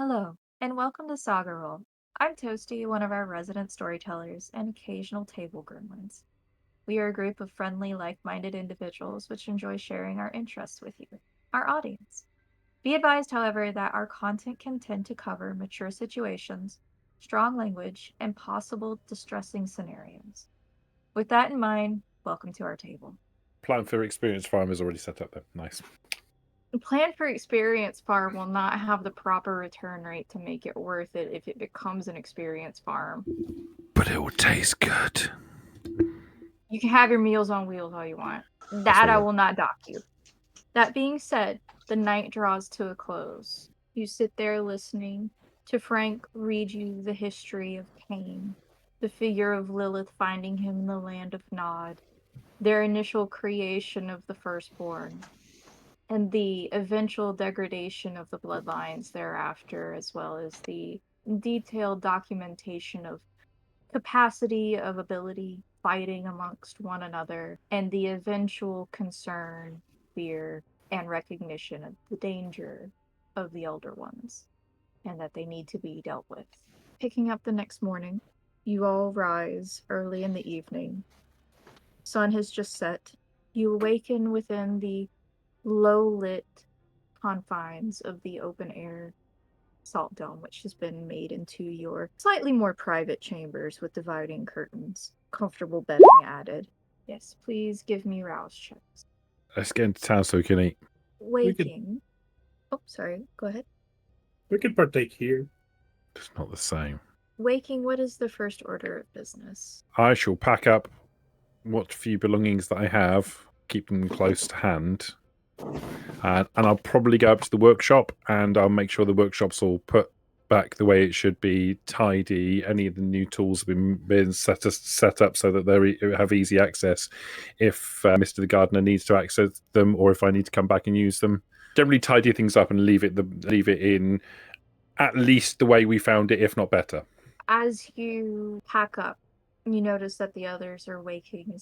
Hello, and welcome to Saga Roll. I'm Toasty, one of our resident storytellers and occasional table gremlins. We are a group of friendly, like-minded individuals which enjoy sharing our interests with you, our audience. Be advised, however, that our content can tend to cover mature situations, strong language, and possible distressing scenarios. With that in mind, welcome to our table. Plan for experienced farmers already set up there. Nice. The plan for experience farm will not have the proper return rate to make it worth it if it becomes an experience farm. But it will taste good. You can have your meals on wheels all you want. That's That all I right. will not dock you. That being said, the night draws to a close. You sit there listening to Frank read you the history of Caine, the figure of Lilith finding him in the land of Nod, their initial creation of the firstborn, and the eventual degradation of the bloodlines thereafter, as well as the detailed documentation of capacity of ability, fighting amongst one another, and the eventual concern, fear, and recognition of the danger of the Elder Ones, and that they need to be dealt with. Picking up the next morning, you all rise early in the evening. Sun has just set. You awaken within the low-lit confines of the open-air salt dome, which has been made into your slightly more private chambers with dividing curtains, comfortable bedding added. Yes, please give me rouse checks. Let's get into town so we can eat. We could Waking. Oh, sorry. Go ahead. we could partake here. It's not the same. Waking, what is the first order of business? I shall pack up what few belongings that I have, keep them close to hand, and I'll probably go up to the workshop and I'll make sure the workshop's all put back the way it should be, tidy. Any of the new tools have been set up so that they have easy access if Mr. the Gardener needs to access them, or if I need to come back and use them. Generally tidy things up and leave it in at least the way we found it, if not better. As you pack up, you notice that the others are waking,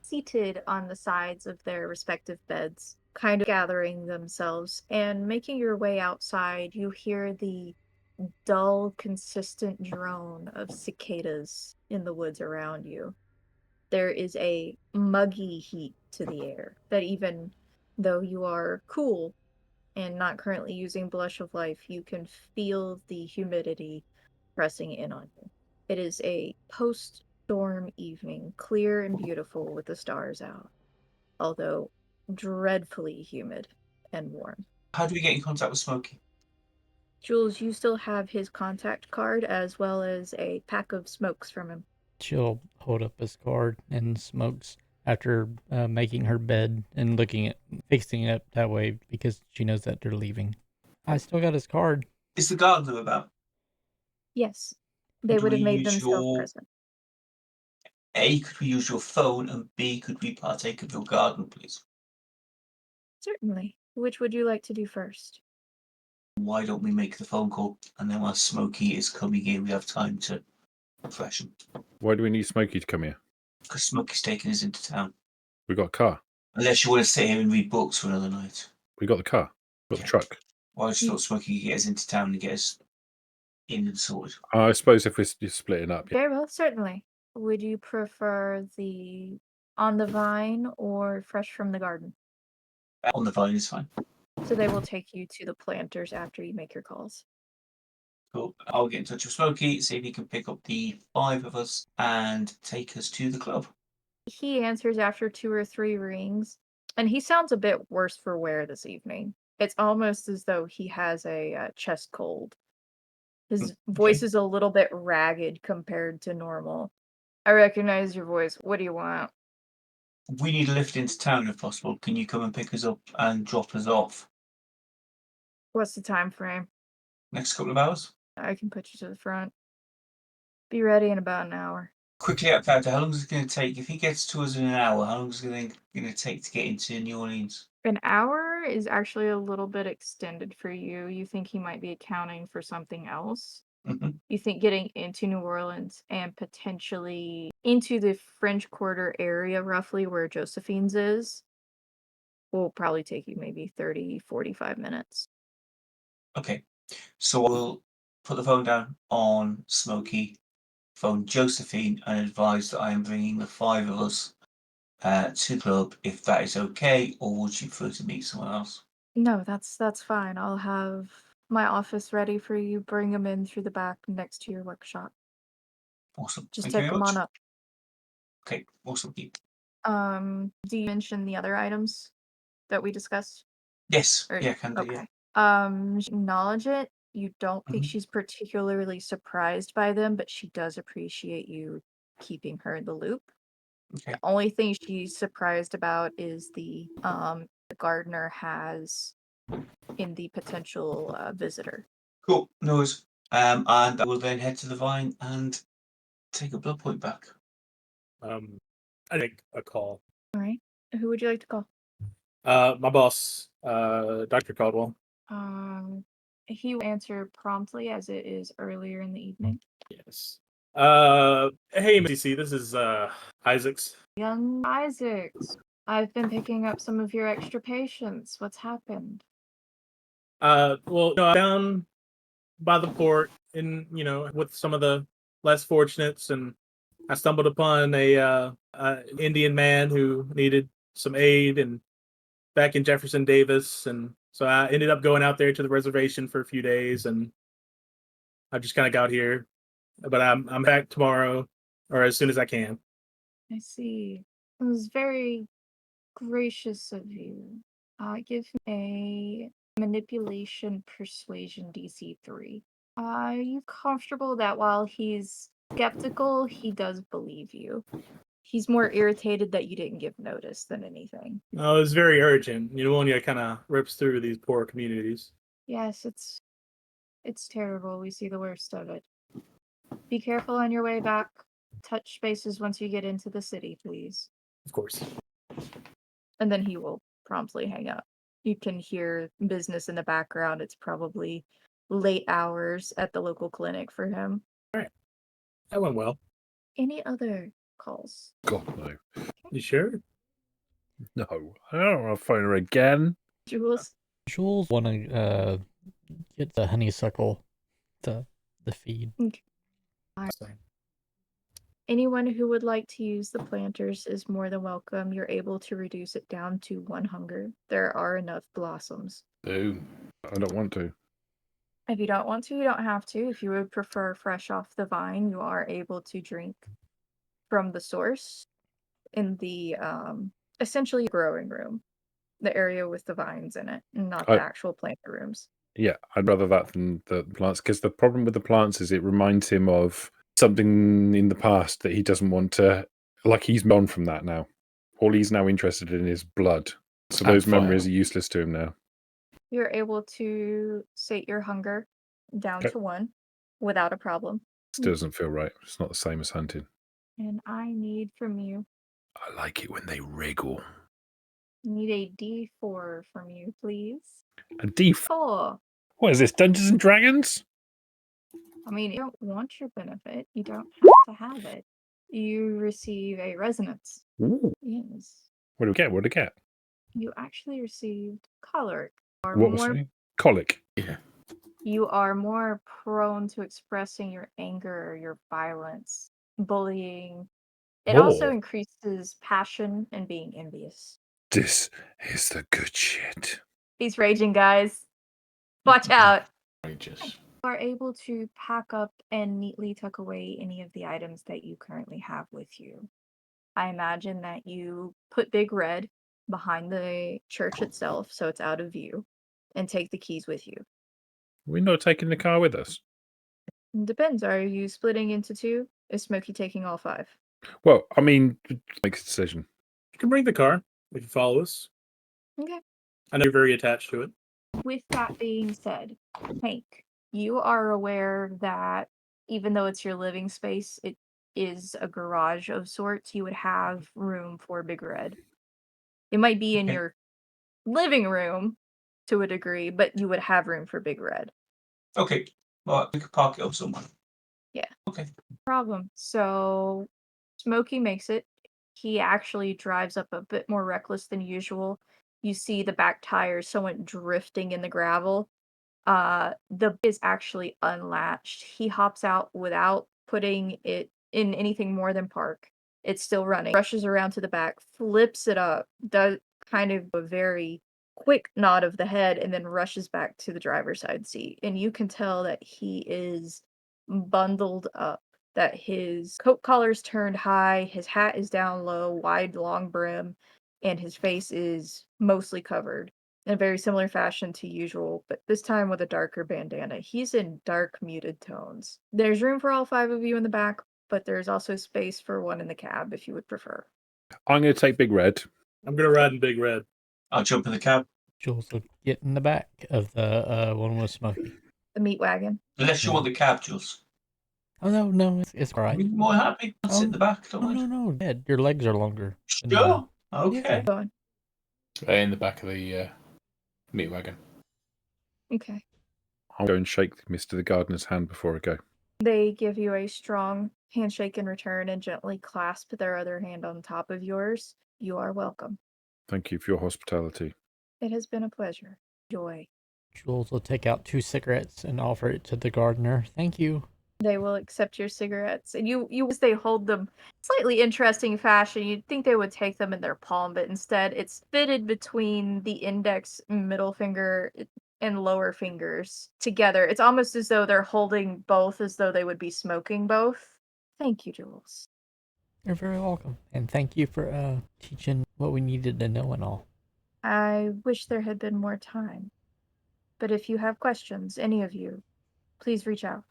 seated on the sides of their respective beds, kind of gathering themselves, and making your way outside, you hear the dull, consistent drone of cicadas in the woods around you. There is a muggy heat to the air that even though you are cool and not currently using Blush of Life, you can feel the humidity pressing in on you. It is a post-storm evening, clear and beautiful with the stars out, although dreadfully humid and warm. How do we get in contact with Smokey? Jules, you still have his contact card as well as a pack of smokes from him. She'll hold up his card and smokes after making her bed and fixing it up that way because she knows that they're leaving. I still got his card. Is the gardener about? Yes, they Could would have we made use themselves your present. A, could we use your phone, and B, could we partake of your garden, please? Certainly. Which would you like to do first? Why don't we make the phone call, and then while Smokey is coming in, we have time to freshen. Why do we need Smokey to come here? Because Smokey's taking us into town. We got a car. Unless you want to stay here and read books for another night. We got the car. Got the Okay. truck. Well, I just thought Smokey could get us into town and get us in and sorted. I suppose if we're just splitting up, yeah. Very well, certainly. Would you prefer the on the vine or fresh from the garden? On the vine is fine. So they will take you to the planters after you make your calls. Cool. I'll get in touch with Smokey, see if he can pick up the 5 of us and take us to the club. He answers after 2 or 3 rings, and he sounds a bit worse for wear this evening. It's almost as though he has a chest cold. His voice is a little bit ragged compared to normal. I recognize your voice. What do you want? We need a lift into town if possible. Can you come and pick us up and drop us off What's the time frame? next couple of hours? I can put you to the front. Be ready in about an hour. Quickly out of character, how long is it going to take? If he gets to us in an hour, how long is it going to take to get into New Orleans? An hour is actually a little bit extended for you. You think he might be accounting for something else. Mm-hmm. You think getting into New Orleans and potentially into the French Quarter area, roughly where Josephine's is, will probably take you maybe 30, 45 minutes. Okay, So I will put the phone down on Smokey, phone Josephine, and advise that I am bringing the 5 of us to the club, if that is okay, or would you prefer to meet someone else? No, that's fine. I'll have my office ready for you. Bring them in through the back next to your workshop. Awesome. Just Thank you take very them on much. up. Okay, awesome. Do you mention the other items that we discussed? Yes, Or yeah, can do, yeah. okay. She acknowledge it. You don't think Mhm. she's particularly surprised by them, but she does appreciate you keeping her in the loop. Okay, The only thing she's surprised about is the gardener has in the potential visitor. cool. No worries. And I will then head to the vine and take a blood point back. I make a call. All right. Who would you like to call? My boss, Dr. Caldwell. He will answer promptly as it is earlier in the evening. Yes. Hey, Missy C, this is Isaacs. Young Isaacs, I've been picking up some of your extra patients. What's happened? Well, down by the port, in with some of the less fortunates, and I stumbled upon a Indian man who needed some aid, and back in Jefferson Davis, and so I ended up going out there to the reservation for a few days, and I just kind of got here, but I'm back tomorrow or as soon as I can. I see. It was very gracious of you. Give me a manipulation persuasion DC 3. Are you comfortable that while he's skeptical, he does believe you? He's more irritated that you didn't give notice than anything. Oh, it's very urgent. Pneumonia kind of rips through these poor communities. Yes, it's terrible. We see the worst of it. Be careful on your way back. Touch bases once you get into the city, please. Of course. And then he will promptly hang up. You can hear business in the background. It's probably late hours at the local clinic for him. All right. That went well. Any other calls? God, no. You sure? No. I don't want to phone her again. Jules? Jules want to get the honeysuckle, the feed. Same. Anyone who would like to use the planters is more than welcome. You're able to reduce it down to 1 hunger. There are enough blossoms. No, I don't want to. If you don't want to, you don't have to. If you would prefer fresh off the vine, you are able to drink from the source in the essentially growing room, the area with the vines in it, not the actual plant rooms. Yeah, I'd rather that than the plants, because the problem with the plants is it reminds him of something in the past that he doesn't want to, like he's gone from that now. All he's now interested in is blood. So And those memories fire. are useless to him now. You're able to sate your hunger down Okay. to 1 without a problem. Still doesn't feel right. It's not the same as hunting. And I need from you, I like it when they wriggle. need a D4 from you, please. A D4. 4. What is this, Dungeons and Dragons? I mean, you don't want your benefit. You don't have to have it. You receive a resonance. Ooh. Yes. What do we get? What do we get? You actually received choleric. What was it? Colic. Yeah. You are more prone to expressing your anger, your violence, bullying. It also Oh. increases passion and being envious. This is the good shit. He's raging, guys. Watch out. Outrageous. You are able to pack up and neatly tuck away any of the items that you currently have with you. I imagine that you put Big Red behind the church itself so it's out of view and take the keys with you. We're not taking the car with us. Depends. Are you splitting into 2? Is Smokey taking all 5? Well, I mean, make a decision. You can bring the car if you follow us. Okay. I know you're very attached to it. With that being said, Hank, you are aware that even though it's your living space, it is a garage of sorts. You would have room for Big Red. It might be in Okay. your living room to a degree, but you would have room for Big Red. Okay, well, we could park it up somewhere. Yeah. Okay. Problem. So Smokey makes it. He actually drives up a bit more reckless than usual. You see the back tires somewhat drifting in the gravel. The is actually unlatched. He hops out without putting it in anything more than park. It's still running. Rushes around to the back, flips it up, does kind of a very quick nod of the head, and then rushes back to the driver's side seat. And you can tell that he is bundled up, that his coat collar's turned high, his hat is down low, wide, long brim, and his face is mostly covered in a very similar fashion to usual, but this time with a darker bandana. He's in dark, muted tones. There's room for all 5 of you in the back, but there's also space for one in the cab if you would prefer. I'm going to take Big Red. I'm gonna ride in Big Red. I'll jump in the cab. Jules will get in the back of the one with Smokey. The meat wagon. Unless you Yeah. want the cab, Jules. Oh no, it's all right. I'm more happy. I'll sit in the back. Don't No, mind. no, Dad, your legs are longer. than mine. Sure. Okay. Go on. In the back of the meat wagon. Okay. I'll go and shake Mr. the Gardener's hand before I go. They give you a strong handshake in return and gently clasp their other hand on top of yours. You are welcome. Thank you for your hospitality. It has been a pleasure. Joy. Jules will take out 2 cigarettes and offer it to the gardener. Thank you. They will accept your cigarettes, and you as they hold them slightly interesting fashion. You'd think they would take them in their palm, but instead it's fitted between the index, middle finger, and lower fingers together. It's almost as though they're holding both, as though they would be smoking both. Thank you, Jules. You're very welcome. And thank you for teaching what we needed to know and all. I wish there had been more time, but if you have questions, any of you, please reach out.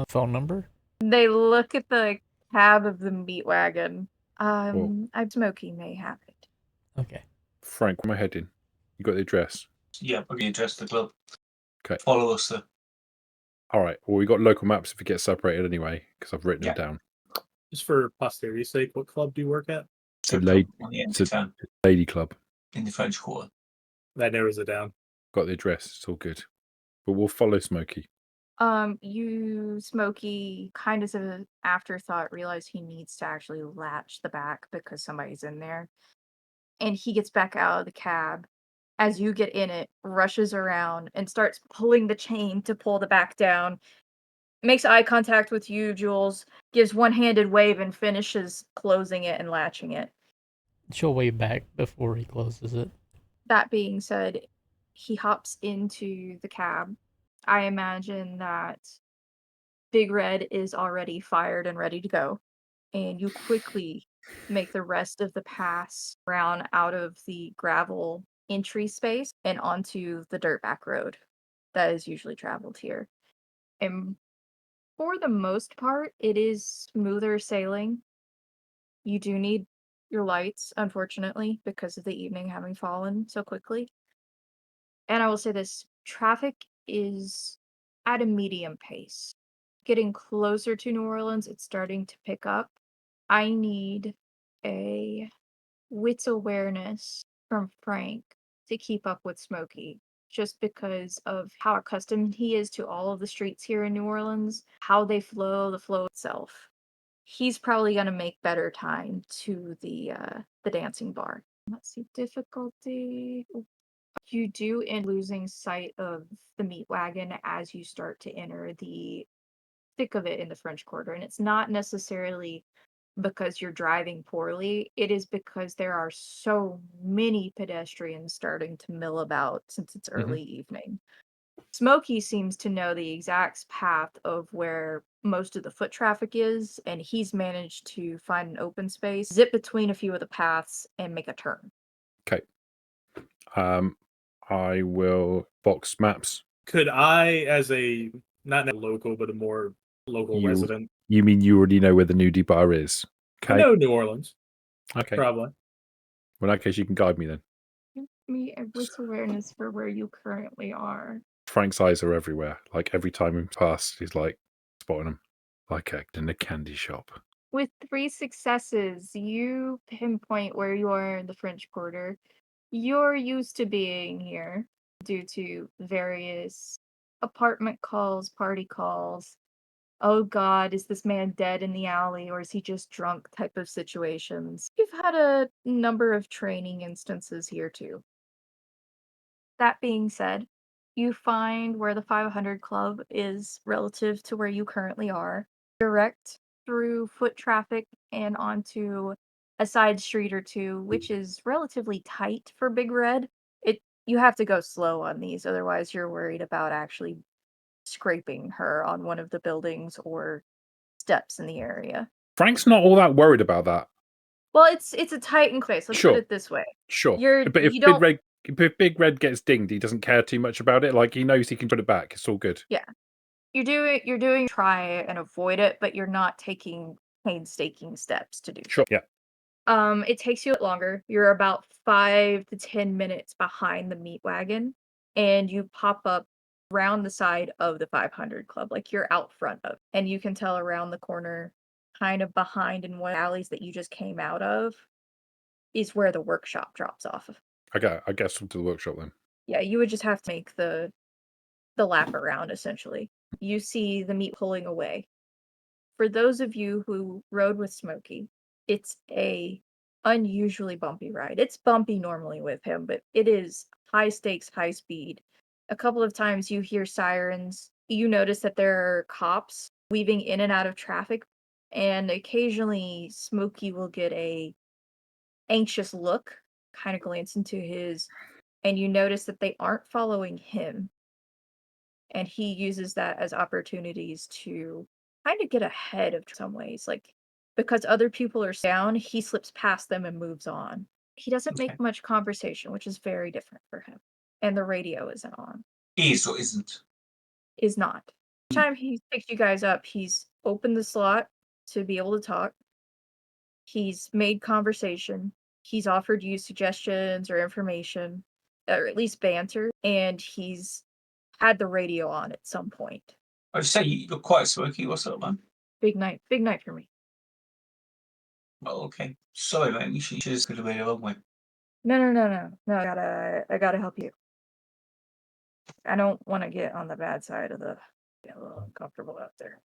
Phone number? They look at the cab of the meat wagon. Cool. I'm Smokey may have it. Okay. Frank, where am I heading? You got the address? Yeah, we're going to address the club. Okay. Follow us there. All right. Well, we got local maps if it gets separated anyway, because I've written Yeah. it down. Just for posterity's sake, what club do you work at? It's a Club lady, on the end it's of a town, lady club. in the French Quarter. That narrows it down. Got the address. It's all good. But we'll follow Smokey. You, Smokey, kind of as an afterthought, realize he needs to actually latch the back because somebody's in there. And he gets back out of the cab. As you get in it, rushes around and starts pulling the chain to pull the back down. Makes eye contact with you, Jules, gives one-handed wave and finishes closing it and latching it. She'll wave back before he closes it. That being said, he hops into the cab. I imagine that Big Red is already fired and ready to go, and you quickly make the rest of the pass around out of the gravel entry space and onto the dirt back road that is usually traveled here. And for the most part, it is smoother sailing. You do need your lights, unfortunately, because of the evening having fallen so quickly. And I will say this, traffic is at a medium pace. Getting closer to New Orleans, it's starting to pick up. I need a wits awareness from Frank to keep up with Smokey, just because of how accustomed he is to all of the streets here in New Orleans, how they flow, the flow itself. He's probably gonna make better time to the dancing bar. Let's see, difficulty. You do end losing sight of the meat wagon as you start to enter the thick of it in the French Quarter. And it's not necessarily because you're driving poorly, it is because there are so many pedestrians starting to mill about since it's early evening. Smokey seems to know the exact path of where most of the foot traffic is, and he's managed to find an open space, zip between a few of the paths, and make a turn. Okay. I will box maps. Could I, as a not a local but a more local You- resident, You mean you already know where the nudie bar is? I Okay. know New Orleans, Okay. probably. Well, in that case, you can guide me then. Give me a wits awareness for where you currently are. Frank's eyes are everywhere. Like every time we pass, he's like spotting them, like acting in a candy shop. With 3 successes, you pinpoint where you are in the French Quarter. You're used to being here due to various apartment calls, party calls. Oh God, is this man dead in the alley or is he just drunk type of situations. You've had a number of training instances here too. That being said, You find where the 500 Club is relative to where you currently are. Direct through foot traffic and onto a side street or two, which is relatively tight for Big Red. You have to go slow on these, otherwise you're worried about actually scraping her on one of the buildings or steps in the area. Frank's not all that worried about that. Well, it's a tight place. Let's Sure. put it this way. Sure. You're But if you don't If Big Red gets dinged, he doesn't care too much about it. Like, he knows he can put it back. It's all good. Yeah. You're doing try and avoid it, but you're not taking painstaking steps to do so. Sure. Yeah. It takes you longer. You're about 5 to 10 minutes behind the meat wagon, and you pop up around the side of the 500 Club, like you're out front of, and you can tell around the corner, kind of behind in one of the alleys that you just came out of, is where the workshop drops off of. I guess to the workshop then. Yeah, you would just have to make the lap around, essentially. You see the meat pulling away. For those of you who rode with Smokey, it's a unusually bumpy ride. It's bumpy normally with him, but it is high stakes, high speed. A couple of times you hear sirens. You notice that there are cops weaving in and out of traffic, and occasionally Smokey will get a anxious look, kind of glance into his, and you notice that they aren't following him. And he uses that as opportunities to kind of get ahead of some ways. Like, because other people are down, he slips past them and moves on. He doesn't Okay. make much conversation, which is very different for him. And the radio isn't on. Is or isn't? Is not. Each time he picks you guys up, he's opened the slot to be able to talk. He's made conversation. He's offered you suggestions or information, or at least banter, and he's had the radio on at some point. I would say you look quite smoky. What's up, man? Big night for me. Oh, okay. Sorry, man. You should just go away the wrong way. No. I gotta help you. I don't want to get on the bad side of the. Get a little uncomfortable out there.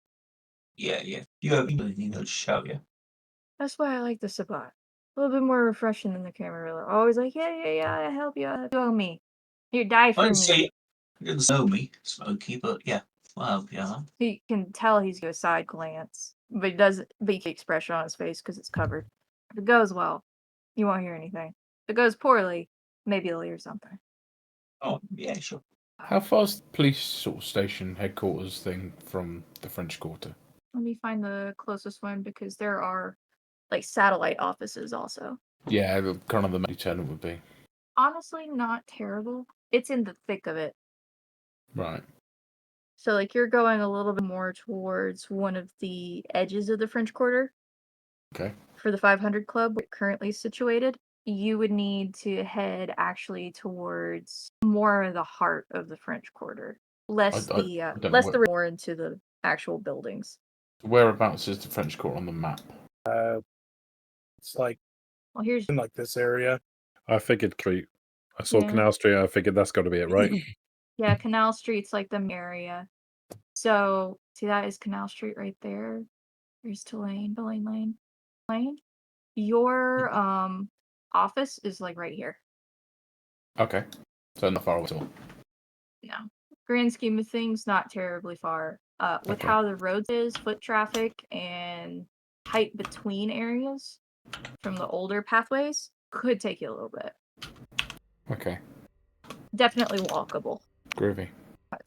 Yeah. You really know to shout, yeah. That's why I like the Sabbat. A little bit more refreshing than the Camarilla. Always like, yeah, I help you. You owe me. You die I for didn't me. say you didn't know me, Smokey, but yeah. Well, yeah. He can tell he's got a side glance, but he doesn't make the expression on his face because it's covered. If it goes well, you won't hear anything. If it goes poorly, maybe you'll hear something. Oh, yeah, sure. How far's the police sort of station headquarters thing from the French Quarter? Let me find the closest one because there are like satellite offices also. Yeah, kind of the main lieutenant would be. Honestly, not terrible. It's in the thick of it. Right. So like you're going a little bit more towards one of the edges of the French Quarter. Okay. For the 500 Club, where it's currently situated, you would need to head actually towards more of the heart of the French Quarter. Less I don't know more into the actual buildings. Whereabouts is the French Quarter on the map? It's like Well, here's in like this area. I figured Street. I saw Yeah. Canal Street. I figured that's got to be it, right? Yeah, Canal Street's like the area. So, see that is Canal Street right there. There's Tulane, Lane. Your office is like right here. Okay. So not far at all. No. Grand scheme of things, not terribly far. With Okay. how the roads is, foot traffic, and height between areas from the older pathways could take you a little bit. Okay. Definitely walkable. Groovy.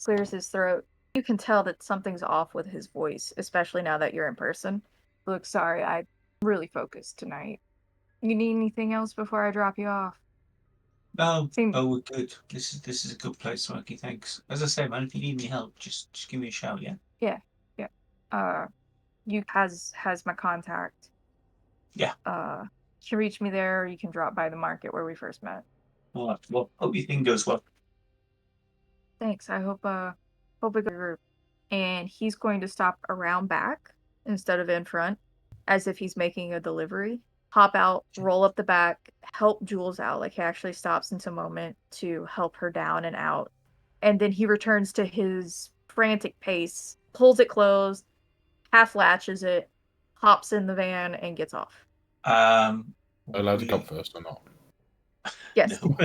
Clears his throat. You can tell that something's off with his voice, especially now that you're in person. Look, sorry, I'm really focused tonight. You need anything else before I drop you off? No, Seem- oh, we're good. This is a good place, Smokey. Thanks. As I say, man, if you need any help, just give me a shout, yeah. You has my contact. Yeah. You can reach me there, or you can drop by the market where we first met. All right. Well, hope your thing goes well. Thanks. I hope it goes. And he's going to stop around back instead of in front, as if he's making a delivery. Hop out, roll up the back, help Jules out. Like he actually stops into a moment to help her down and out. And then he returns to his frantic pace, pulls it closed, half latches it, hops in the van, and gets off. Allowed to come first or not? Yes. No.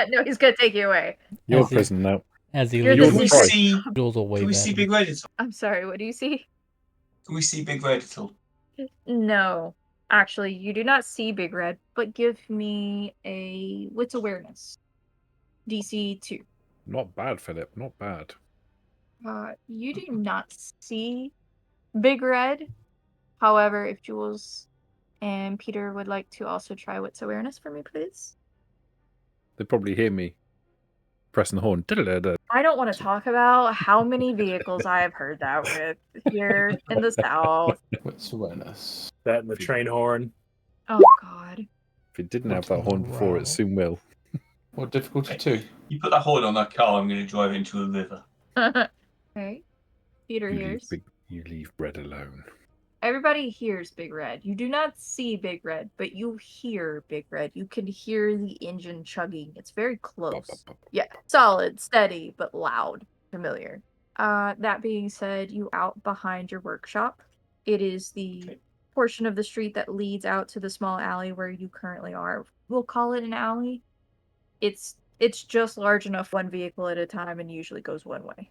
No, he's gonna take you away. Your As he- prison now. As he You're leaves, Can we Price. see? Jules will Can wave we at see him. Big Red at all? I'm sorry, what do you see? Can we see Big Red at all? No. Actually, you do not see Big Red, but give me a wits awareness. DC 2. Not bad, Philip. Not bad. You do not see Big Red. However, if Jules and Peter would like to also try wits awareness for me, please. They probably hear me pressing the horn. Da-da-da-da. I don't want to talk about how many vehicles I have heard that with here in the South. What's awareness? That and the train horn. Oh, God. If it didn't have that horn before, it soon will. What difficulty 2? You put that horn on that car, I'm going to drive into a river. Okay. Peter hears. You leave Red alone. Everybody hears Big Red. You do not see Big Red, but you hear Big Red. You can hear the engine chugging. It's very close. Yeah, solid, steady, but loud. Familiar. That being said, you out behind your workshop. It is the portion of the street that leads out to the small alley where you currently are. We'll call it an alley. It's just large enough one vehicle at a time and usually goes one way.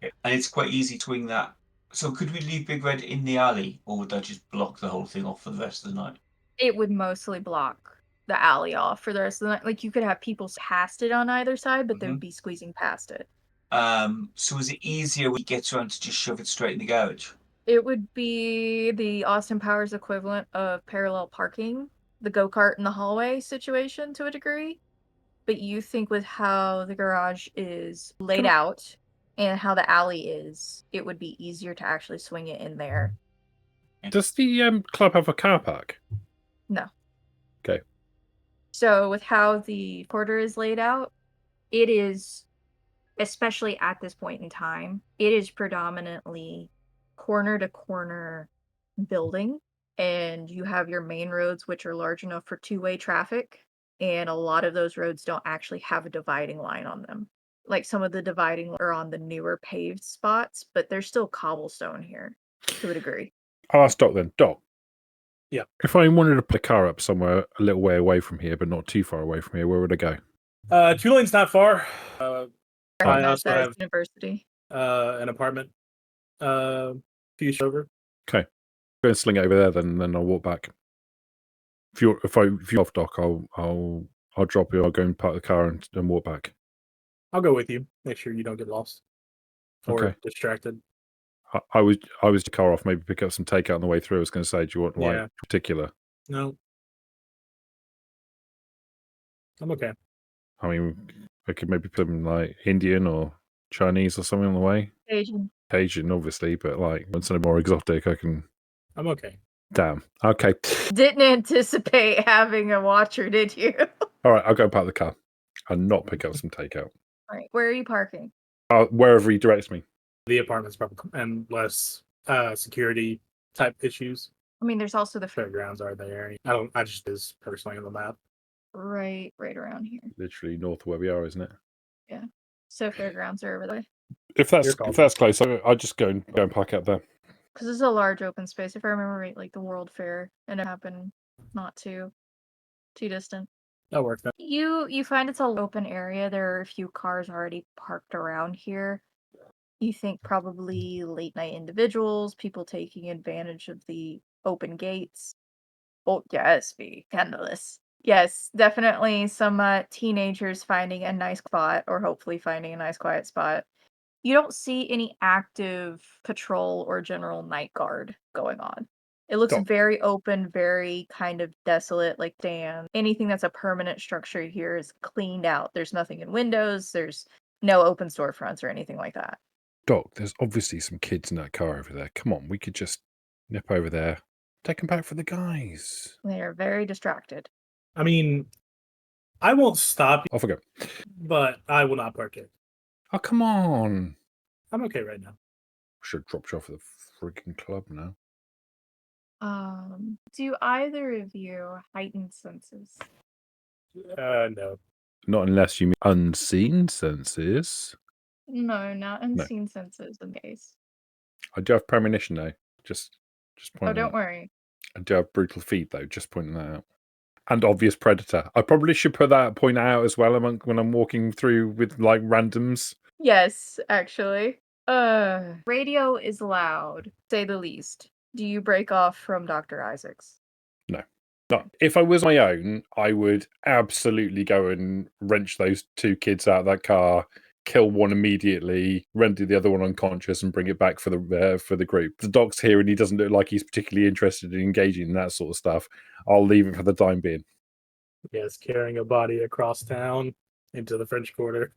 Okay. And it's quite easy to wing that. So could we leave Big Red in the alley, or would that just block the whole thing off for the rest of the night? It would mostly block the alley off for the rest of the night. Like, you could have people past it on either side, but they would be squeezing past it. So is it easier when he gets around to just shove it straight in the garage? It would be the Austin Powers equivalent of parallel parking, the go-kart in the hallway situation to a degree. But you think with how the garage is laid out and how the alley is, it would be easier to actually swing it in there. Does the club have a car park? No. Okay. So with how the quarter is laid out, it is, especially at this point in time, it is predominantly corner to corner building. And you have your main roads, which are large enough for two-way traffic. And a lot of those roads don't actually have a dividing line on them. Like, some of the dividing are on the newer paved spots, but there's still cobblestone here to a degree. I'll ask Doc then. Doc. Yeah. If I wanted to put a car up somewhere a little way away from here, but not too far away from here, where would I go? Tulane's not far. I Recognize also that as have university. an apartment few over. Okay. Go and sling it over there, then I'll walk back. If you're off, Doc, I'll drop you. I'll go and park the car and walk back. I'll go with you. Make sure you don't get lost or Okay. distracted. I was the car off. Maybe pick up some takeout on the way through. I was going to say, do you want like particular? No, I'm okay. I mean, I could maybe put them like Indian or Chinese or something on the way. Asian, obviously, but like when something more exotic, I can. I'm okay. Damn. Okay. Didn't anticipate having a watcher, did you? All right. I'll go park the car and not pick up some takeout. All right. Where are you parking? Wherever he directs me. The apartment's probably and less security type issues. I mean, there's also the Fairgrounds are there. I just is personally on the map. right around here. Literally north of where we are, isn't it? Yeah. So fairgrounds are over there. If that's close, I'll just go and park out there. Because it's a large open space. If I remember right, like the World Fair, and it happened not too distant. That works. You find it's an open area. There are a few cars already parked around here. You think probably late night individuals, people taking advantage of the open gates. Oh, yes, be scandalous. Yes, definitely some teenagers finding a nice spot, or hopefully finding a nice quiet spot. You don't see any active patrol or general night guard going on. It looks very open, very kind of desolate, like, damn. Anything that's a permanent structure here is cleaned out. There's nothing in windows. There's no open storefronts or anything like that. Doc, there's obviously some kids in that car over there. Come on, we could just nip over there. Take them back for the guys. They are very distracted. I mean, I won't stop you, Off I go. but I will not park it. Oh, come on. I'm okay right now. Should drop you off at the freaking club now. Do either of you heighten senses? No. Not unless you mean unseen senses. No, not unseen senses in case. I do have premonition though. Just Oh, pointing don't out. worry. I do have brutal feet though. Just pointing that out. and obvious predator. I probably should put that point out as well when I'm walking through with like randoms. Yes, actually. Radio is loud, say the least. Do you break off from Dr. Isaacs? No, if I was my own, I would absolutely go and wrench those two kids out of that car, kill one immediately, render the other one unconscious, and bring it back for the group. The doc's here, and he doesn't look like he's particularly interested in engaging in that sort of stuff. I'll leave it for the time being. Yes, carrying a body across town into the French Quarter.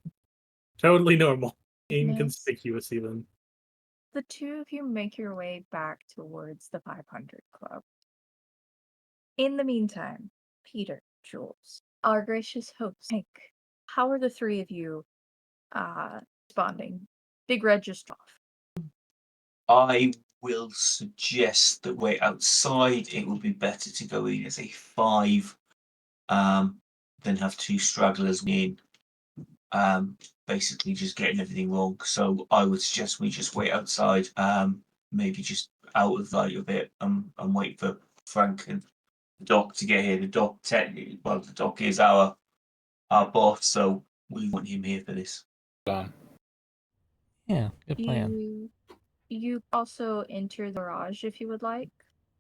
Totally normal. Inconspicuous, even. The two of you make your way back towards the 500 Club. In the meantime, Peter, Jules, our gracious host, Hank, how are the three of you responding? Big Red just off. I will suggest that we're outside. It would be better to go in as a 5 than have two stragglers in. Basically just getting everything wrong. So I would suggest we just wait outside, maybe just out of light a bit, and wait for Frank and the doc to get here. The doc technically, well, the doc is our boss, so we want him here for this. Done. Yeah, good plan. You also enter the garage if you would like.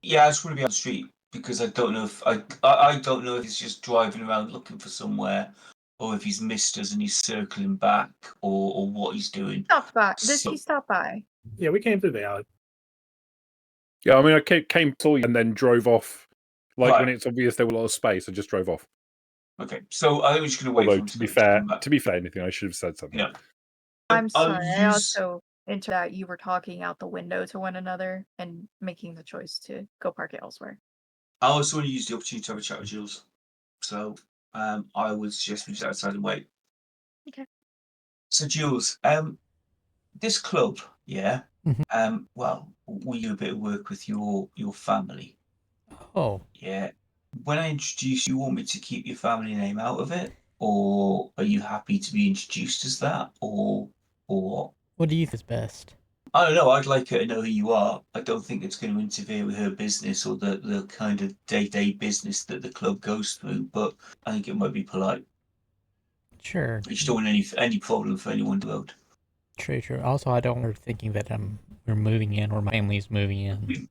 Yeah, I just want to be on the street because I don't know if I don't know if he's just driving around looking for somewhere, or if he's missed us and he's circling back, or what he's doing. Stop by. So- He stopped by. Yeah, we came through the alley. Yeah, I mean, I came to you and then drove off. Like Right. when it's obvious there was a lot of space, I just drove off. Okay, so I was just going to wait for Although him to be come fair, back. anything I should have said something. Yeah. I'm I'll sorry. I use- also into that you were talking out the window to one another and making the choice to go park it elsewhere. I also want to use the opportunity to have a chat with Jules. So I would suggest we just outside and wait. Okay. So Jules, this club, yeah. Mhm. Well, we do a bit of work with your family. Oh, Yeah. When I introduce you, want me to keep your family name out of it, or are you happy to be introduced as that, or what? what do you think is best? I don't know. I'd like her to know who you are. I don't think it's going to interfere with her business or the kind of day-to-day business that the club goes through. But I think it might be polite. Sure. I just don't want any problem for anyone to out. True. Also, I don't want her thinking that we're moving in or my family's moving in.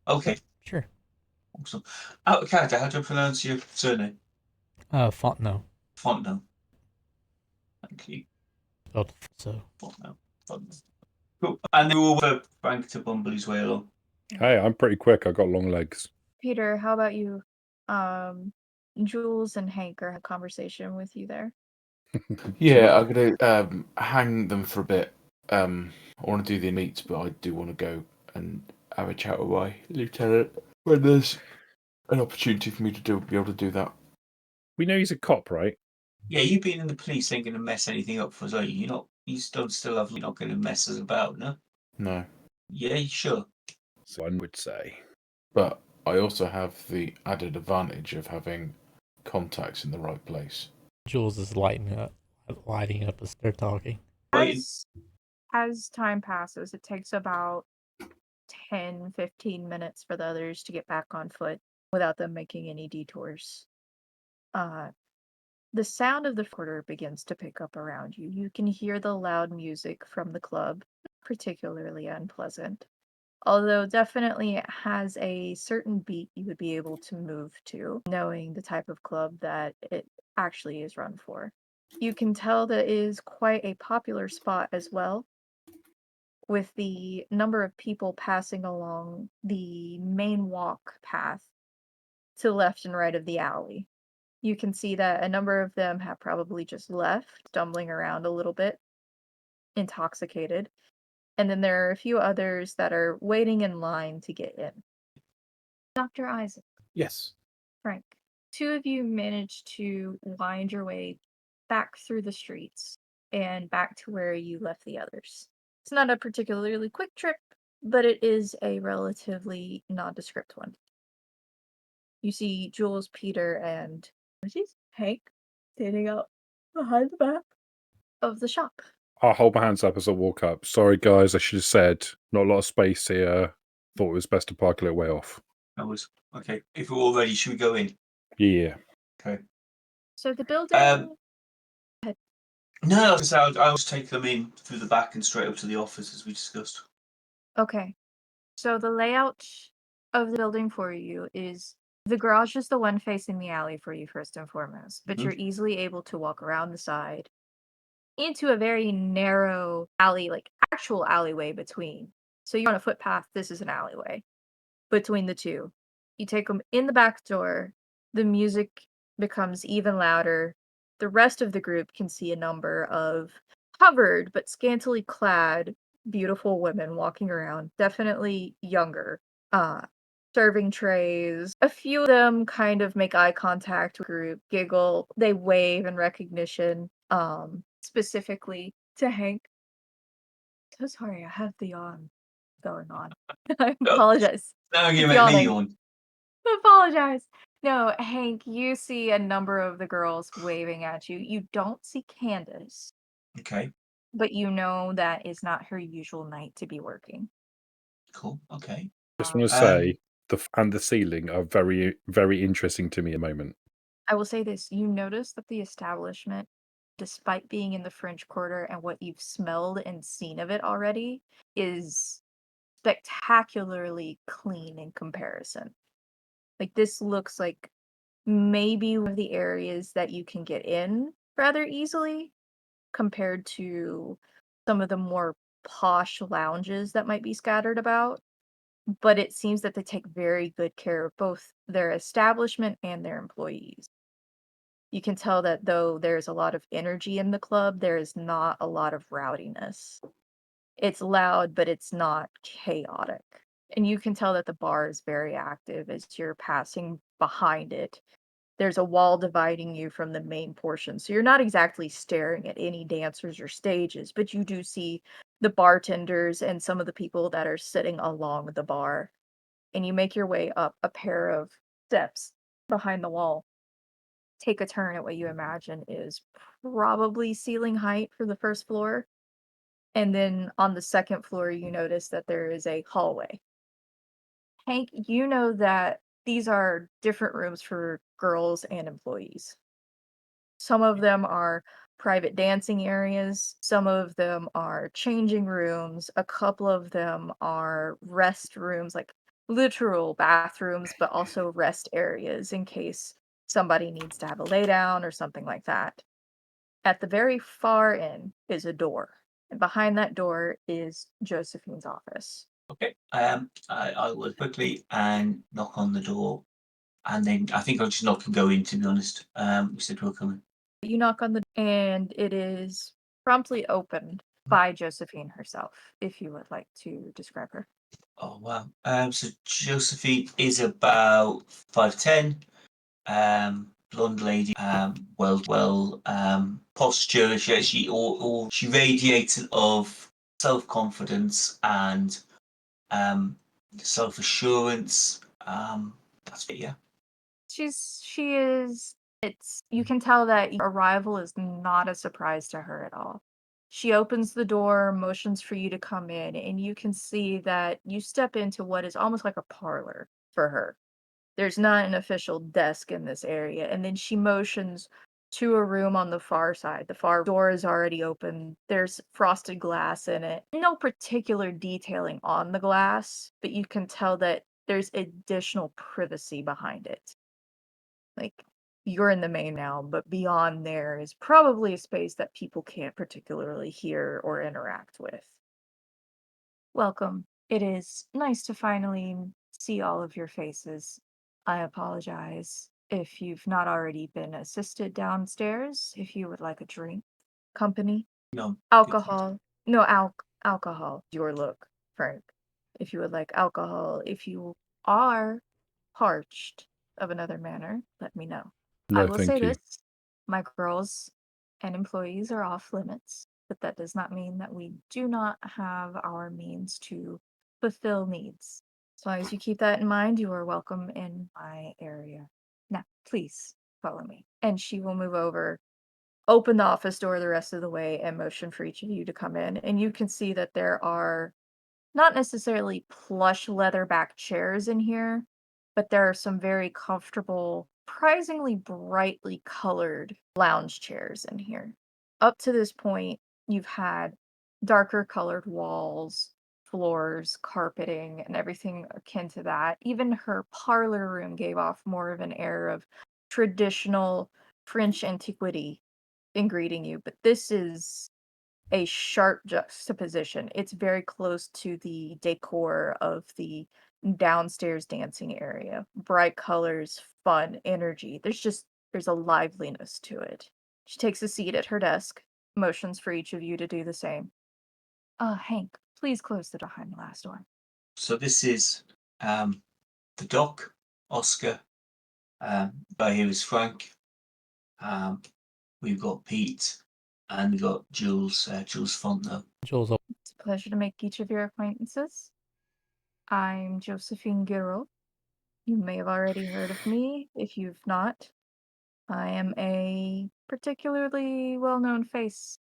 Okay, Sure. awesome. Out of character, how do I pronounce your surname? Fontenot. Fontenot. Thank you. Spelled so. Fontenot. Cool. And they will wait for Frank to bumble his way along. Hey, I'm pretty quick. I got long legs. Peter, how about you? Jules and Hank are having a conversation with you there. Yeah, I'm gonna hang them for a bit. I want to do the meets, but I do want to go and have a chat with my lieutenant when there's an opportunity for me to be able to do that. We know he's a cop, right? Yeah, you being in the police ain't going to mess anything up for us, are you? You're not. You still have. You're not going to mess us about, no? No, Yeah, you sure. So one would say. but I also have the added advantage of having contacts in the right place. Jules is lighting up as they're talking. Waiting. As time passes, it takes about 10-15 minutes for the others to get back on foot without them making any detours. The sound of the recorder begins to pick up around you. You can hear the loud music from the club, particularly unpleasant. Although definitely it has a certain beat you would be able to move to, knowing the type of club that it actually is run for. You can tell that it is quite a popular spot as well, with the number of people passing along the main walk path to the left and right of the alley. You can see that a number of them have probably just left, stumbling around a little bit, intoxicated. And then there are a few others that are waiting in line to get in. Dr. Isaac, Yes. Frank, two of you managed to wind your way back through the streets and back to where you left the others. It's not a particularly quick trip, but it is a relatively nondescript one. You see Jules, Peter, and Hank standing up behind the back of the shop. I'll hold my hands up as I walk up. Sorry, guys, I should have said not a lot of space here. Thought it was best to park a little way off. That was okay. If we're all ready, should we go in? Yeah. Okay. So the building. No, I was taking them in through the back and straight up to the office as we discussed. Okay. So the layout of the building for you is the garage is the one facing the alley for you first and foremost, but Mhm. you're easily able to walk around the side into a very narrow alley, like actual alleyway between. So you're on a footpath, this is an alleyway between the two. You take them in the back door, the music becomes even louder. The rest of the group can see a number of covered but scantily clad beautiful women walking around, definitely younger. Uh Serving trays. A few of them kind of make eye contact with the group, giggle, they wave in recognition, specifically to Hank. So sorry, I have the yawn going on. I Oh, apologize. now you It's make me yawning. yawn. Apologize. No, Hank, you see a number of the girls waving at you. You don't see Candace, Okay, but you know that is not her usual night to be working. cool. Okay. Just want to Um, say the ceiling are very, very interesting to me at the moment. I will say this, you notice that the establishment, despite being in the French Quarter and what you've smelled and seen of it already, is spectacularly clean in comparison. Like, this looks like maybe one of the areas that you can get in rather easily compared to some of the more posh lounges that might be scattered about. But it seems that they take very good care of both their establishment and their employees. You can tell that though there's a lot of energy in the club, there is not a lot of rowdiness. It's loud, but it's not chaotic. And you can tell that the bar is very active as you're passing behind it. There's a wall dividing you from the main portion. So you're not exactly staring at any dancers or stages, but you do see the bartenders and some of the people that are sitting along the bar. And you make your way up a pair of steps behind the wall. Take a turn at what you imagine is probably ceiling height for the first floor. And then on the second floor, you notice that there is a hallway. Hank, you know that these are different rooms for girls and employees. Some of them are private dancing areas, some of them are changing rooms, a couple of them are rest rooms, like literal bathrooms, but also rest areas in case somebody needs to have a lay down or something like that. At the very far end is a door, and behind that door is Josephine's office. Okay. I will quickly and knock on the door, and then I think I'll just knock and go in. To be honest, we said we were coming. You knock on the and it is promptly opened by Josephine herself, if you would like to describe her. Oh wow. So Josephine is about 5'10". Blonde lady. Well. Posture. She radiates of self confidence and um self assurance. That's it. Yeah. She is it's you can tell that your arrival is not a surprise to her at all. She opens the door, motions for you to come in, and you can see that you step into what is almost like a parlor for her. There's not an official desk in this area, and then she motions to a room on the far side. The far door is already open. There's frosted glass in it. No particular detailing on the glass, but you can tell that there's additional privacy behind it. Like, you're in the main now, but beyond there is probably a space that people can't particularly hear or interact with. Welcome. It is nice to finally see all of your faces. I apologize if you've not already been assisted downstairs, if you would like a drink, company, No. alcohol. No, alcohol. Your look, Frank. If you would like alcohol, if you are parched of another manner, let me know. I No, will say thank you. this, my girls and employees are off limits, but that does not mean that we do not have our means to fulfill needs. As long as you keep that in mind, you are welcome in my area. Now, please follow me. And she will move over, open the office door the rest of the way, and motion for each of you to come in. And you can see that there are not necessarily plush leather back chairs in here, but there are some very comfortable surprisingly brightly colored lounge chairs in here. Up to this point, you've had darker colored walls, floors, carpeting, and everything akin to that. Even her parlor room gave off more of an air of traditional French antiquity in greeting you, but this is a sharp juxtaposition. It's very close to the decor of the downstairs dancing area. Bright colors, fun, energy. There's a liveliness to it. She takes a seat at her desk, motions for each of you to do the same. Hank, please close the door behind the last door. So this is the Doc, Oscar. By here is Frank. We've got Pete, and we've got Jules. Jules Fontenot. Jules, It's a pleasure to make each of your acquaintances. I'm Josephine Guiraud. You may have already heard of me. If you've not, I am a particularly well-known face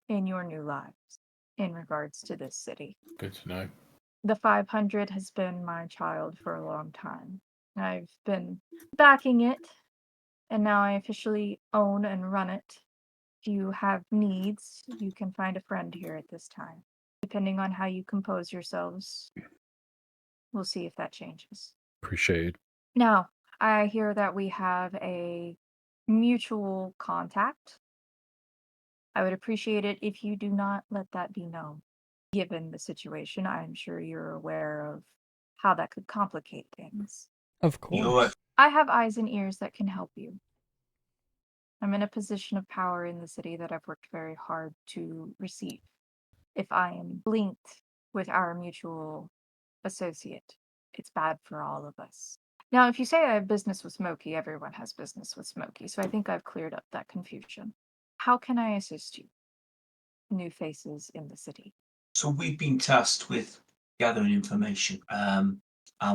in your new lives in regards to this city. Good to know. The 500 has been my child for a long time. I've been backing it, and now I officially own and run it. If you have needs, you can find a friend here at this time. Depending on how you compose yourselves, we'll see if that changes. Appreciated. Now, I hear that we have a mutual contact. I would appreciate it if you do not let that be known. Given the situation, I'm sure you're aware of how that could complicate things. of You're course. right. I have eyes and ears that can help you. I'm in a position of power in the city that I've worked very hard to receive. If I am linked with our mutual associate, it's bad for all of us. Now, if you say I have business with Smokey, everyone has business with Smokey, so I think I've cleared up that confusion. How can I assist you? New faces in the city. So we've been tasked with gathering information, and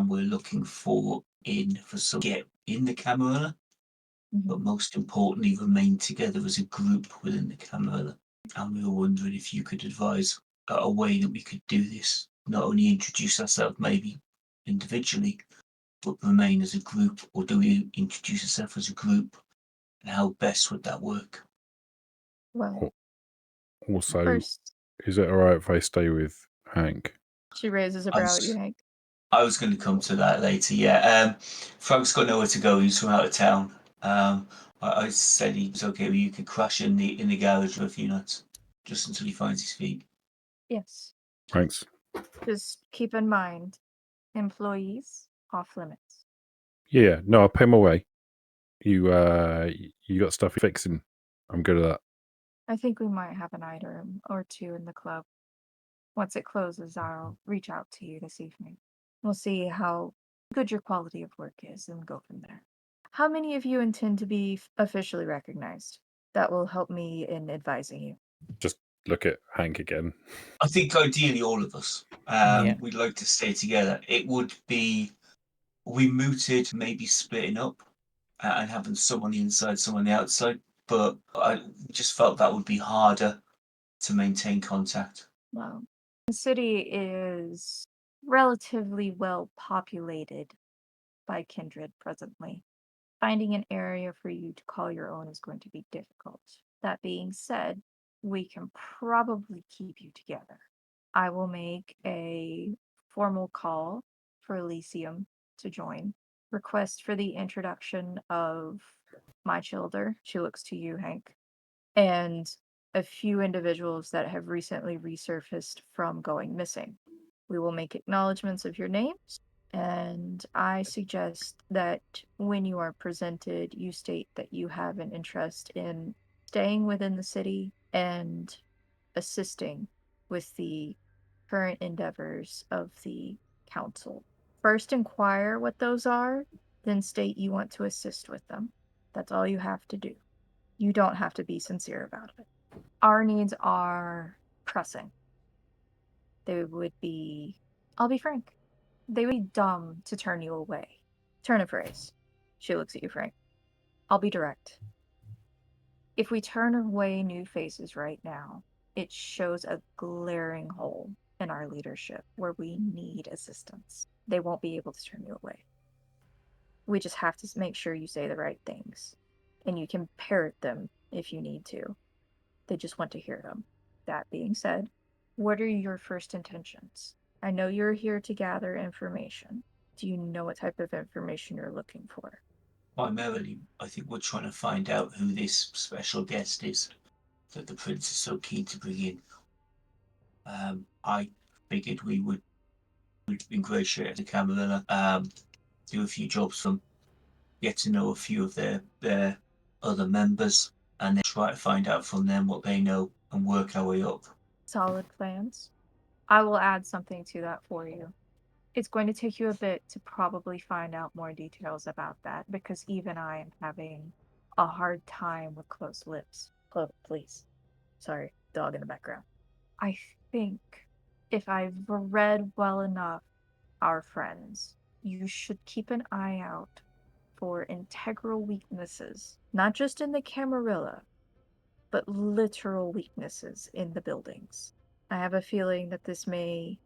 we're looking for some get in the Camarilla, but most importantly, remain together as a group within the Camarilla. And we were wondering if you could advise a way that we could do this. Not only introduce ourselves maybe individually, but remain as a group, or do we introduce ourselves as a group? And how best would that work? Well, Also, first, is it alright if I stay with Hank? she raises a I brow at you, was, Hank. I was going to come to that later. Yeah, Frank's got nowhere to go. He's from out of town. I said he was okay. You could crash in the garage for a few nights, just until he finds his feet. Yes. Thanks. Just keep in mind, employees off limits. Yeah, no, I'll pay my way. You got stuff you're fixing. I'm good at that. I think we might have an item or two in the club. Once it closes, I'll reach out to you this evening. We'll see how good your quality of work is and go from there. How many of you intend to be officially recognized? That will help me in advising you. Just look at Hank again. I think ideally all of us. Yeah. We'd like to stay together. It would be, we mooted maybe splitting up and having some on the inside, some on the outside, but I just felt that would be harder to maintain contact. Well, the city is relatively well populated by kindred presently. Finding an area for you to call your own is going to be difficult. That being said, we can probably keep you together. I will make a formal call for Elysium to join. Request for the introduction of my childer. She looks to you, Hank. And a few individuals that have recently resurfaced from going missing. We will make acknowledgments of your names, and I suggest that when you are presented, you state that you have an interest in staying within the city and assisting with the current endeavors of the council. First, inquire what those are, then state you want to assist with them. That's all you have to do. You don't have to be sincere about it. Our needs are pressing. They would be, I'll be frank, they would be dumb to turn you away. Turn a phrase. She looks at you, Frank. I'll be direct. If we turn away new faces right now, it shows a glaring hole in our leadership where we need assistance. They won't be able to turn you away. We just have to make sure you say the right things. And you can parrot them if you need to. They just want to hear them. That being said, what are your first intentions? I know you're here to gather information. Do you know what type of information you're looking for? Primarily, I think we're trying to find out who this special guest is that the prince is so keen to bring in. I figured we would ingratiate the Camarilla, do a few jobs for them, get to know a few of their other members, and then try to find out from them what they know and work our way up. Solid plans. I will add something to that for you. It's going to take you a bit to probably find out more details about that because even I am having a hard time with closed lips. Please. Sorry, dog in the background. I think if I've read well enough our friends, you should keep an eye out for integral weaknesses, not just in the Camarilla, but literal weaknesses in the buildings. I have a feeling that this may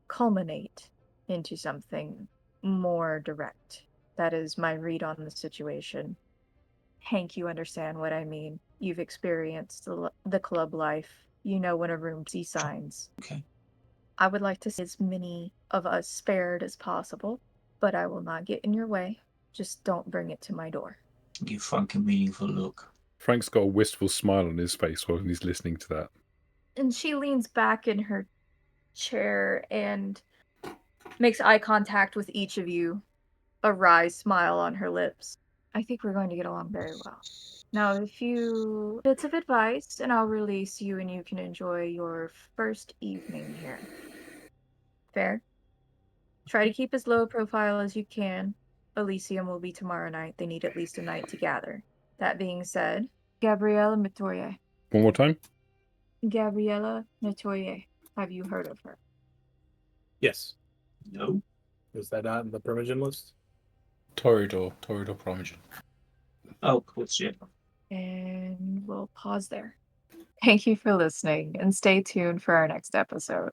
culminate into something more direct. That is my read on the situation. Hank, you understand what I mean. You've experienced the club life. You know when a room sees signs. Okay. I would like to see as many of us spared as possible, but I will not get in your way. Just don't bring it to my door. Give Frank a meaningful look. Frank's got a wistful smile on his face while he's listening to that. And she leans back in her chair and makes eye contact with each of you, a wry smile on her lips. I think we're going to get along very well. Now, a few bits of advice, and I'll release you and you can enjoy your first evening here. Fair? Try to keep as low profile as you can. Elysium will be tomorrow night. They need at least a night to gather. That being said, Gabriella Metoyer. One more time. Gabriella Metoyer. Have you heard of her? Yes. No. Is that not in the provision list? Toreador Primogen. Oh, of course, yeah. And we'll pause there. Thank you for listening and stay tuned for our next episode.